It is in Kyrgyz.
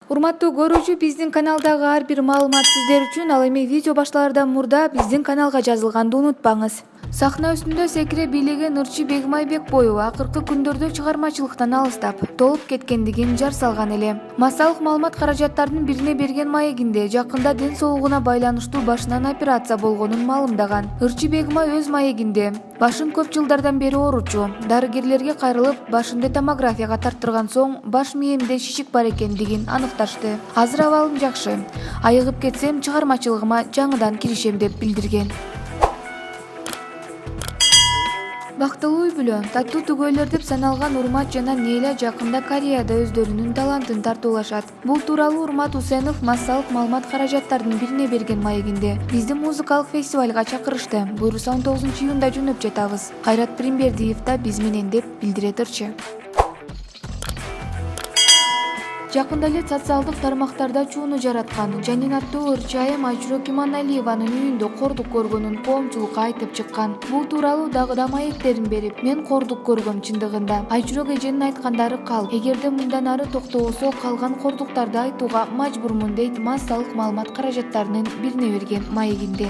Урматтуу көрүүчү, биздин каналдагы ар бир маалымат сиздер үчүн, ал эми видео башталардан мурда биздин каналга жазылганды унутпаңыз. Сахна үстүндө секире бийлеген ырчы Бегимай Бекбоева акыркы күндөрдө чыгармачылыктан алыстап, толуп кеткендигин жар салган эле. Массалык маалымат каражаттарынын бирине берген маегинде жакында ден соолугуна байланыштуу башынан операция болгонун маалымдаган. Ырчы Бегимай өз маегинде башын көп жылдардан бери ооручу, дарыгерлерге кайрылып, башынды томографияга тарттырган соң баш мээмде шишик бар экендигин аныкташты. Азыр абалым жакшы. Айыгып кетсем, чыгармачылыгыма жаңыдан киришем деп билдирген. Бактылуу үй-бүлө, таттуу түгөйлөр деп саналган Урмат жана Нейля жакында Кореяда өздөрүнүн талантын тартуулашат. Бул тууралуу Урмат Усенов массалык маалымат каражаттарынын бирине берген маегинде бизди музыкалык фестивалга чакырышты. Буюрса 19-июнда жөнөп жатабыз. Кайрат Примбердиев да биз менен деп билдирет ырчы. Жакында эле социалдык тармактарда чууну жараткан Жанин аттуу ырчы айым Айчурок Иманалиеванын үйүндө кордук көргөнүн коомчулукка айтып чыккан. Бул тууралуу дагы да маектерин берип, мен кордук көргөм чындыгында. Айчурок эженин айткандары кал. Эгерде мындан ары токтобосо калган кордуктарды айтууга мажбурмун дейт массалык маалымат каражаттарынын бирине берген маегинде.